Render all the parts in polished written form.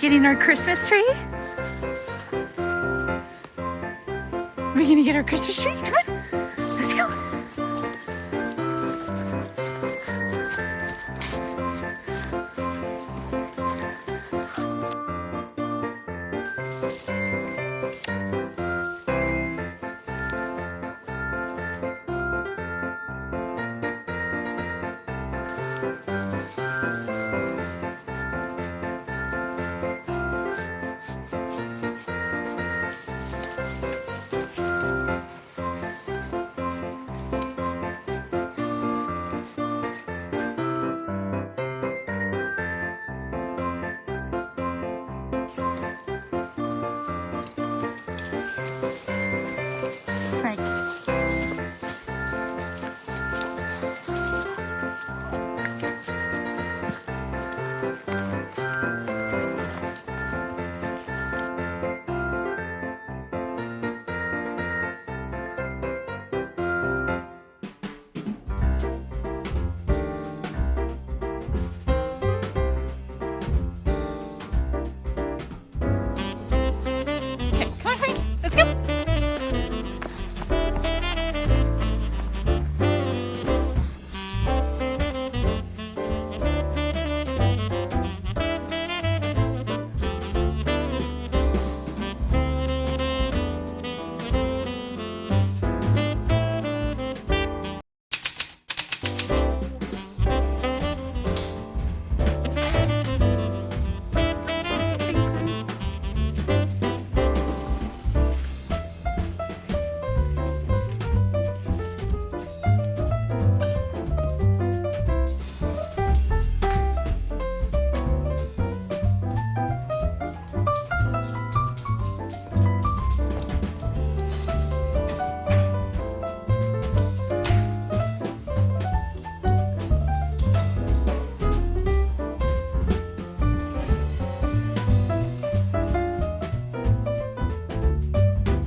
getting our Christmas tree? We're gonna get our Christmas tree? Come on, let's go.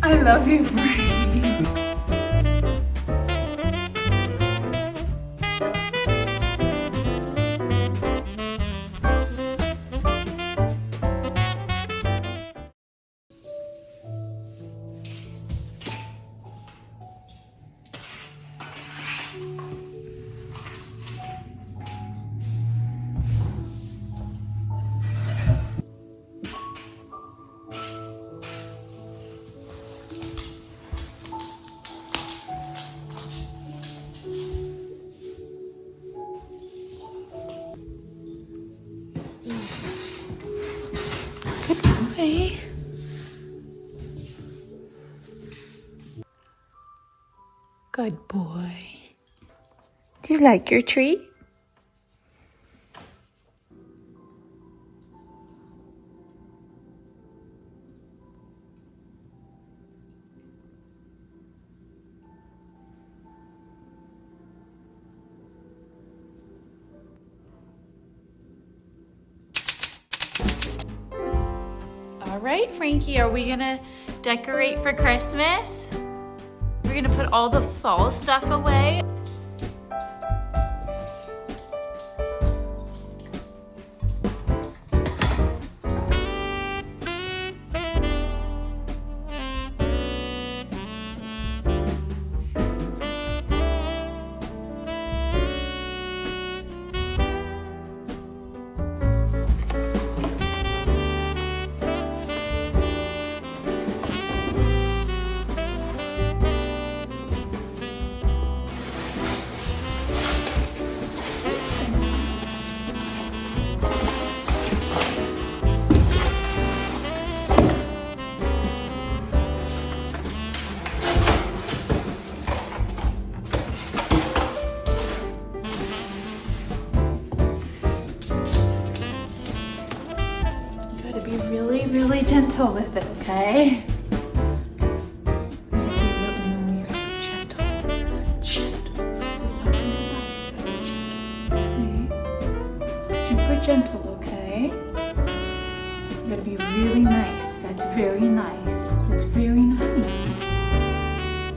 I love you, Frankie. Good boy. Good boy. Do you like your treat? All right, Frankie, are we gonna decorate for Christmas? We're gonna put all the fall stuff away. Really gentle with it, okay? Gentle. This is not gonna be okay? Super gentle, okay? You gotta be really nice. That's very nice. That's very nice.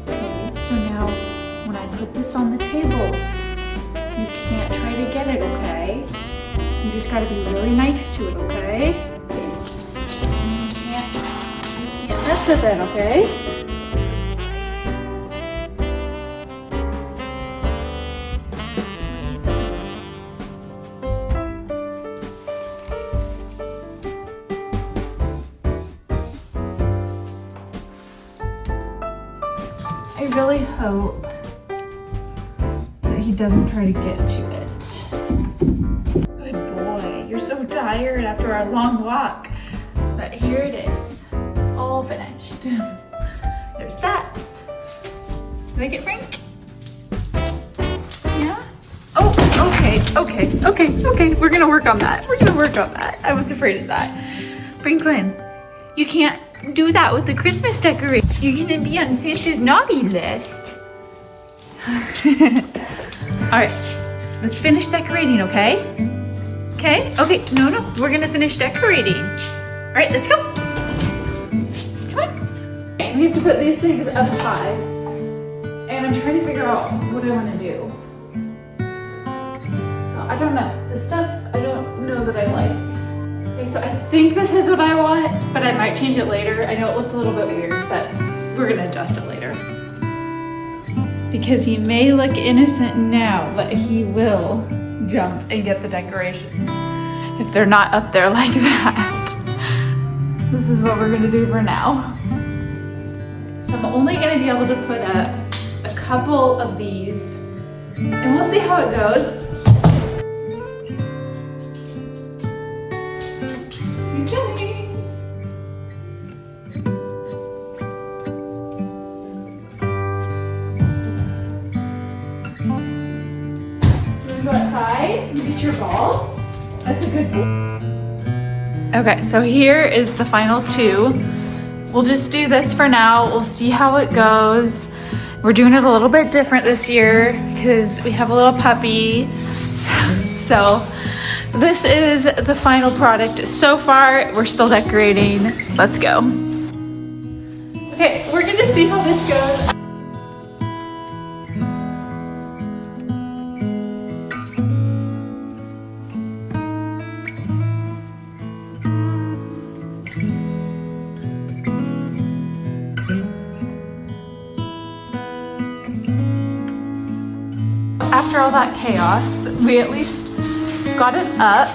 Okay, so now when I put this on the table, you can't try to get it, okay? You just gotta be really nice to it, okay? mess with it, okay? I really hope that he doesn't try to get to it. Good boy. You're so tired after our long walk. But here it is. It's all finished. There's that. Make it Frank? Yeah? Oh, okay. We're gonna work on that. I was afraid of that. Franklin, you can't do that with the Christmas decoration. You're gonna be on Santa's naughty list. All right, let's finish decorating, okay? Okay, no, we're gonna finish decorating. All right, let's go. Come on. Okay, we have to put these things up high. And I'm trying to figure out what I wanna do. I don't know, this stuff, I don't know that I like. Okay, so I think this is what I want, but I might change it later. I know it looks a little bit weird, but we're gonna adjust it later. Because he may look innocent now, but he will jump and get the decorations if they're not up there like that. This is what we're gonna do for now. So I'm only gonna be able to put up a couple of these, and we'll see how it goes. He's coming. Go outside and get your ball. That's a good ball. Okay, so here is the final two. We'll just do this for now. We'll see how it goes. We're doing it a little bit different this year because we have a little puppy. So this is the final product. So far, we're still decorating. Let's go. Okay, we're gonna see how this goes. After all that chaos, we at least got it up.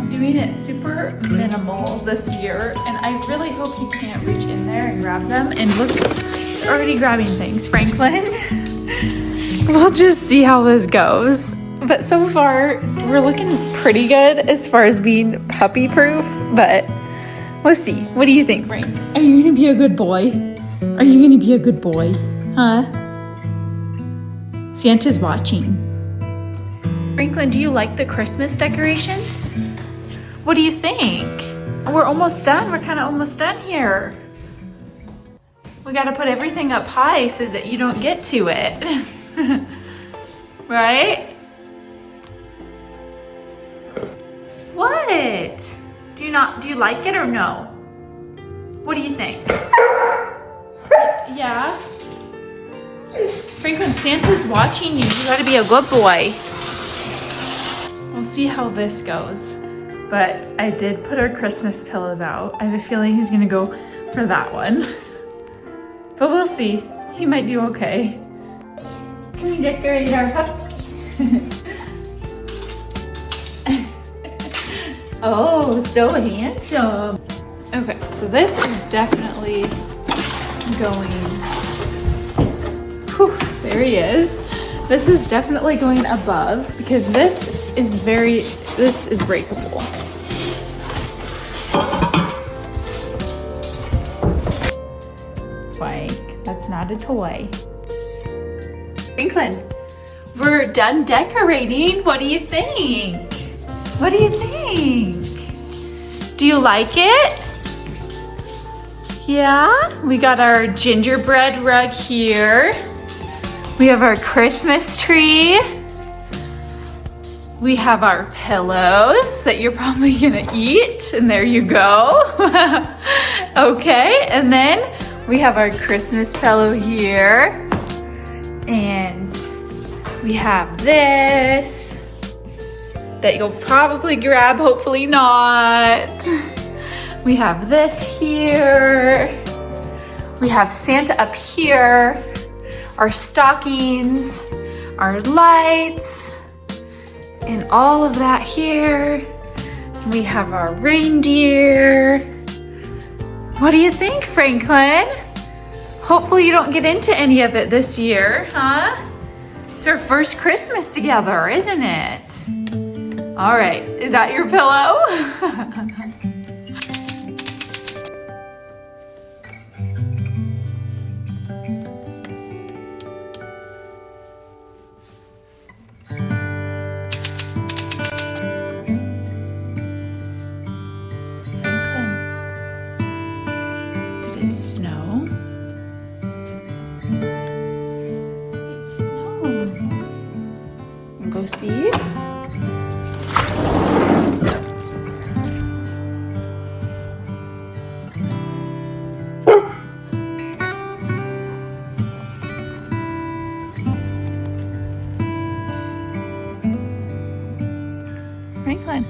Doing it super minimal this year, and I really hope he can't reach in there and grab them. And look, he's already grabbing things, Franklin. We'll just see how this goes. But so far, we're looking pretty good as far as being puppy proof, but let's see. What do you think, Frank? Are you gonna be a good boy? Are you gonna be a good boy? Huh? Santa's watching. Franklin, do you like the Christmas decorations? What do you think? We're almost done. We're kind of almost done here. We got to put everything up high so that you don't get to it. Right? What? Do you like it or no? What do you think? Yeah? Franklin, Santa's watching you. You gotta be a good boy. We'll see how this goes. But I did put our Christmas pillows out. I have a feeling he's gonna go for that one. But we'll see. He might do okay. Can we decorate our puppy? Oh, so handsome. Okay, so this is definitely going. Whew, there he is. This is definitely going above because this is breakable. Like, that's not a toy. Franklin, we're done decorating. What do you think? What do you think? Do you like it? Yeah, we got our gingerbread rug here. We have our Christmas tree. We have our pillows that you're probably gonna eat, and there you go. Okay, and then we have our Christmas pillow here. And we have this that you'll probably grab, hopefully not. We have this here. We have Santa up here. Our stockings, our lights, and all of that here. We have our reindeer. What do you think, Franklin? Hopefully you don't get into any of it this year, huh? It's our first Christmas together, isn't it? All right, is that your pillow? Did it snow? It snowed. Wanna go see? Franklin.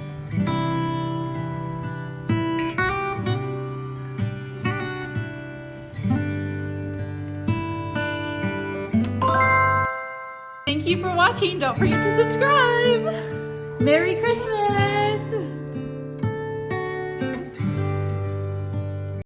Thank you for watching. Don't forget to subscribe. Merry Christmas.